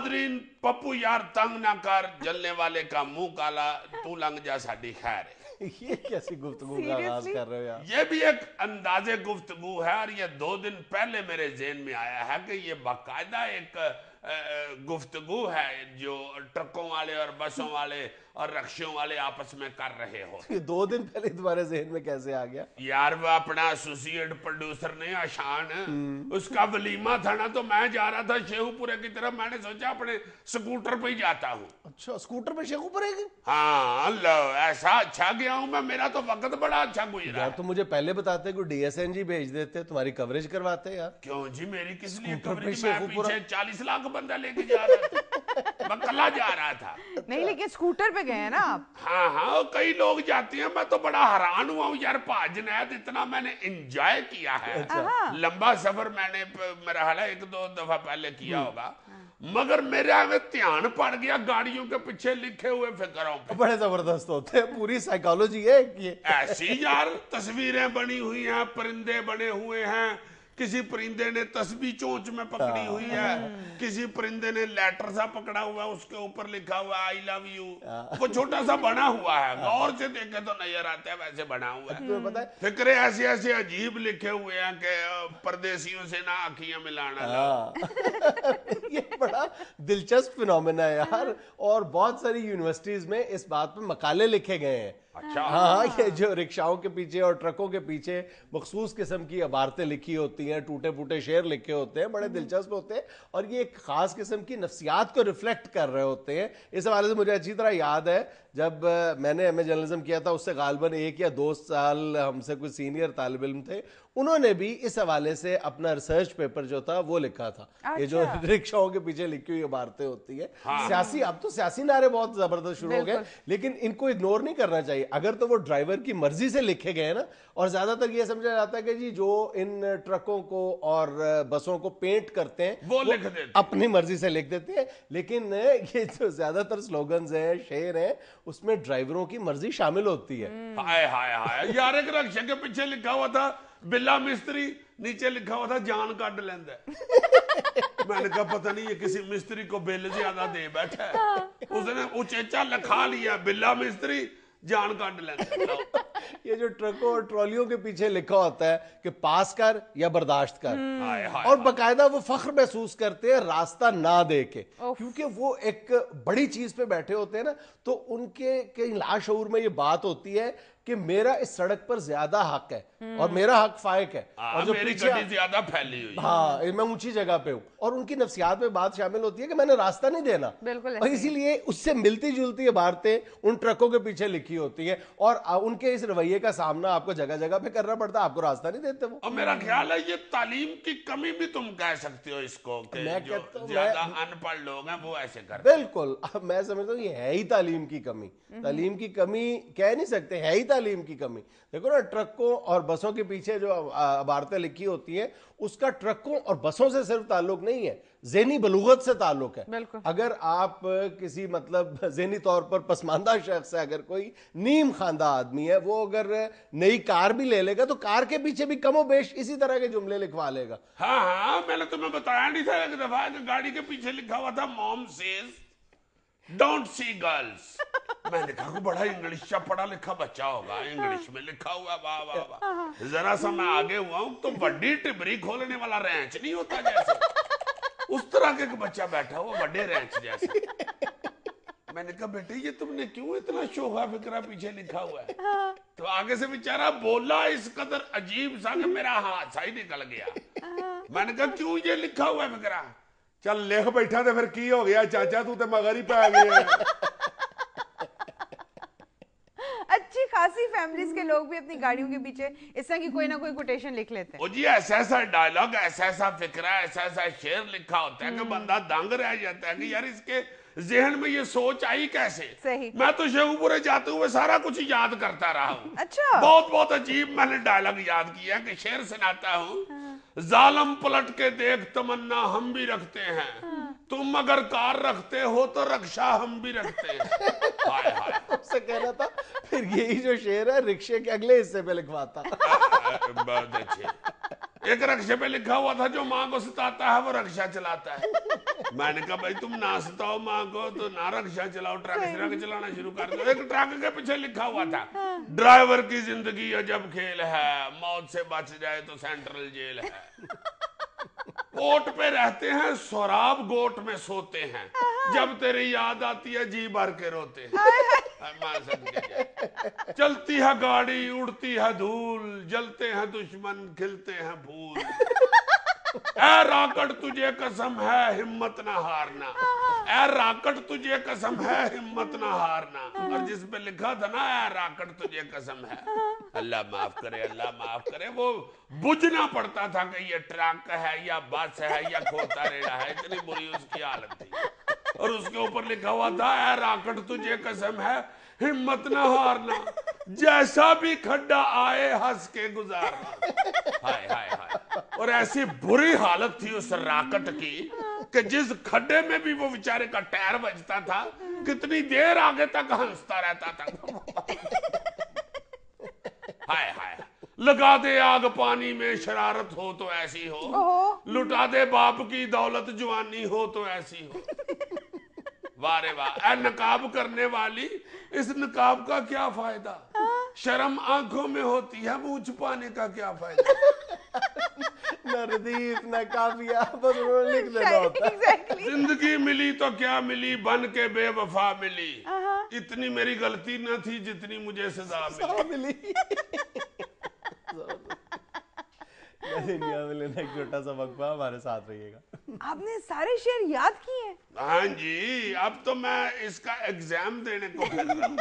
Nadreen Pappu यार तंग ना कर, जलने वाले का मुंह काला, तू लंघ जा साडी खैर है। ये कैसी गुफ्तगू का आगाज कर रहे हो यार? ये भी एक अंदाजे गुफ्तगू है, और ये 2 दिन पहले मेरे ज़हन में आया है कि ये बाकायदा एक गुफ्तगू है जो ट्रकों वाले और बसों वाले और रक्शों वाले आपस में कर रहे हो। ये 2 दिन पहले तुम्हारे जहन में कैसे आ गया? यार वो अपना एसोसिएट प्रोड्यूसर ने आशान, उसका वलीमा था ना, तो मैं जा रहा था शेखुपुरे की तरफ, मैंने सोचा अपने स्कूटर पे ही जाता हूँ। अच्छा, स्कूटर पे शेखुपुरे गए? हाँ अल्लाह, ऐसा अच्छा गया हूँ मैं, मेरा तो वक्त बड़ा अच्छा गुजरा यार है। तो मुझे पहले बताते कि DSNG भेज देते, तुम्हारी कवरेज करवाते यार। क्यों जी, मेरी किस लिए स्कूटर पे कवरेज? मैं शेखुपुरा- पीछे 40 लाख बंदा लेके जा रहा था, मैं कला जा रहा था। नहीं, लेकिन स्कूटर पे गए हैं ना आप? हाँ हाँ, कई लोग जाते हैं, मैं तो बड़ा हैरान हुआ हूँ यार, जुनैद इतना मैंने एंजॉय किया है। लंबा सफर मैंने मेरा हाल 1-2 दफा पहले किया होगा, मगर मेरे आगे ध्यान पड़ गया गाड़ियों के पीछे लिखे हुए फिक्रों पे। बड़े जबरदस्त होते हैं, पूरी साइकोलॉजी है ये। ऐसी यार तस्वीरें बनी हुई हैं, परिंदे बने हुए हैं, किसी परिंदे ने तस्बीह चोंच में पकड़ी हुई है, किसी परिंदे ने लेटर सा पकड़ा हुआ है, उसके ऊपर लिखा हुआ आई लव यू। वो छोटा सा बना हुआ है, गौर से देखे तो नजर आता है वैसे बना हुआ है। तुम्हें पता है फिक्रे ऐसे ऐसे अजीब लिखे हुए हैं कि परदेसियों से ना आँखियां मिलाना। ये बड़ा दिलचस्प फिनोमेना है यार, और बहुत सारी यूनिवर्सिटीज में इस बात पे मकाले लिखे गए हैं। अच्छा, हाँ, ये जो रिक्शाओं के पीछे और ट्रकों के पीछे मखसूस किस्म की इबारतें लिखी होती हैं, टूटे फूटे शेर लिखे होते हैं, बड़े दिलचस्प होते हैं, और ये एक खास किस्म की नफ्सियात को रिफ्लेक्ट कर रहे होते हैं। इस हवाले से मुझे अच्छी तरह याद है, जब मैंने MA जर्नलिज्म किया था, उससे गालबन 1 या 2 साल हमसे कुछ सीनियर तालिब इल्म थे, उन्होंने भी इस हवाले से अपना रिसर्च पेपर जो था वो लिखा था। ये जो रिक्शाओं के पीछे लिखी हुई इबारतें होती है, सियासी, अब तो सियासी नारे बहुत जबरदस्त शुरू हो गए, लेकिन इनको इग्नोर नहीं करना चाहिए। अगर तो वो ड्राइवर की मर्जी से लिखे गए ना, और ज्यादातर ये समझा जाता है कि जी जो इन ट्रकों को और बसों को पेंट करते हैं वो लिख देते हैं, अपनी मर्जी से लिख देते हैं, लेकिन ये जो ज्यादातर स्लोगन्स हैं, शेर हैं, उसमें ड्राइवरों की मर्जी शामिल होती है। हाय हाय हाय यार, एक रक्षा के पीछे लिखा हुआ था बिल्ला मिस्त्री, नीचे लिखा हुआ था जान काट लेंदा है। मैंने कहा पता नहीं ये किसी मिस्त्री को बिल ज्यादा दे बैठा है, उसने उचेचा लिखा लिया बिल्ला मिस्त्री जान काट लेंदा। ये जो ट्रकों और ट्रॉलियों के पीछे लिखा होता है कि पास कर या बर्दाश्त कर, हाय हाय, और बकायदा वो फख्र महसूस करते हैं रास्ता ना दे के, क्योंकि वो एक बड़ी चीज पे बैठे होते हैं ना, तो उनके कहीं लाशऊर में ये बात होती है कि मेरा इस सड़क पर ज्यादा हक है और मेरा हक फायक है, और जो मेरी पीछे, गड्डी ज्यादा फैली हुई है। हाँ, मैं ऊंची जगह पे हूँ, और उनकी नफ्सियात में बात शामिल होती है कि मैंने रास्ता नहीं देना, बिल्कुल और इसीलिए उससे मिलती जुलती इबारतें उन ट्रकों के पीछे लिखी होती है, और उनके इस रवैये का सामना आपको जगह जगह पे करना पड़ता है, आपको रास्ता नहीं देते वो। और मेरा ख्याल है ये तालीम की कमी भी तुम कह सकते हो इसको, कि मैं जो कहता हूं, ज्यादा अनपढ़ लोग हैं वो ऐसे करते हैं। बिल्कुल, अब मैं समझता हूँ ये है ही तालीम की कमी। तालीम की कमी कह नहीं सकते, है ही तालीम की कमी। देखो ना, ट्रकों और बसों के पीछे जो इबारतें लिखी होती हैं, उसका ट्रकों और बसों से सिर्फ ताल्लुक नहीं है, ज़हनी बलूगत से ताल्लुक है। अगर आप किसी मतलब ज़हनी तौर पर पसमानदा शख्स है, अगर कोई नीम खानदा आदमी है, वो अगर नई कार भी ले लेगा तो कार के पीछे भी कमो बेश इसी तरह के जुमले लिखवा लेगा। हाँ हाँ, मैंने तुम्हें बताया नहीं था एक दफा कि गाड़ी के पीछे लिखा हुआ था mom says don't see girls. मैंने कहा कि बड़ा इंग्लिश का पढ़ा लिखा बच्चा होगा, इंग्लिश में लिखा हुआ, वाह वाह वाह। जरा सा मैं आगे हुआ हूं तो बड़ी टिबरी खोलने वाला रेंच नहीं होता जैसे, उस तरह के बच्चा बैठा हुआ बड़े रेंच जैसे। मैंने कहा बेटे ये तुमने क्यों इतना शोभा फिक्रा पीछे लिखा हुआ है? तो आगे से बेचारा बोला इस कदर अजीब सा कि मेरा हाथ सा ही निकल गया। मैंने कहा क्यों ये लिखा हुआ है फिक्रा? चल लिख बैठा तो फिर की हो गया चाचा, तू तो मगर ही पै गया। अच्छी खासी फैमिलीज के लोग भी अपनी गाड़ियों के पीछे इस तरह की कोई ना कोई कोटेशन लिख लेते हैं। ओ जी, ऐसा ऐसा डायलॉग, ऐसा ऐसा फिक्रा, ऐसा ऐसा शेर लिखा होता है कि बंदा दंग रह जाता है कि यार इसके जहन में ये सोच आई कैसे। सही। मैं तो शेखुपुरे जाते हुए सारा कुछ याद करता रहा हूँ। अच्छा, बहुत बहुत अजीब मैंने डायलॉग याद किया कि शेर सुनाता हूँ। जालम पलट के देख तमन्ना हम भी रखते हैं, तुम अगर कार रखते हो तो रक्षा हम भी रखते हैं। हाय हाय, उससे कहना था फिर यही जो शेर है रिक्शे के अगले हिस्से पे लिखवाता। बहुत अच्छे। एक रक्षा पे लिखा हुआ था जो माँ को सताता है वो रक्षा चलाता है। मैंने कहा भाई तुम ना सताओ माँ को तो ना रिक्शा चलाओ, ट्रक चलाना शुरू कर दो। एक ट्रक के पीछे लिखा हुआ था, ड्राइवर की जिंदगी अजब खेल है, मौत से बच जाए तो सेंट्रल जेल है। कोर्ट पे रहते हैं, शराब गोट में सोते हैं, जब तेरी याद आती है जी भर के रोते हैं। चलती है गाड़ी, उड़ती है धूल, जलते हैं दुश्मन, खिलते हैं फूल। ऐ राकट तुझे कसम है हिम्मत ना हारना, ऐ राकट तुझे कसम है हिम्मत ना हारना। और जिस पे लिखा था ना ऐ राकट तुझे कसम है, अल्लाह माफ करे, अल्लाह माफ करे, वो बुझना पड़ता था कि ये ट्रक है या बस है या खोता रेड़ा है, इतनी बुरी उसकी हालत थी। और उसके ऊपर लिखा हुआ था ऐ राकट तुझे कसम है हिम्मत ना हारना, जैसा भी खड्डा आए हंस के गुजारना। हाय हाय हाय। और ऐसी बुरी हालत थी उस राकट की कि जिस खड्डे में भी वो बेचारे का टायर बजता था, कितनी देर आगे तक हंसता रहता था। हाय हाय। लगा दे आग पानी में शरारत हो तो ऐसी हो, लुटा दे बाप की दौलत जवानी हो तो ऐसी हो। वाह रे वाह। नकाब करने वाली, इस नकाब का क्या फायदा, शर्म आंखों में होती है, मुंह छुपाने का क्या फायदा। न रदीफ न काफिया, बस उन्होंने लिख देना होता है। जिंदगी मिली तो क्या मिली, बन के बेवफा मिली, इतनी मेरी गलती न थी जितनी मुझे सजा मिली। इंडिया में लेना एक छोटा सा वक्फा, हमारे साथ रहिएगा। आपने सारे शेर याद किए हैं? हाँ जी, अब तो मैं इसका एग्जाम देने को फिर रहा हूँ।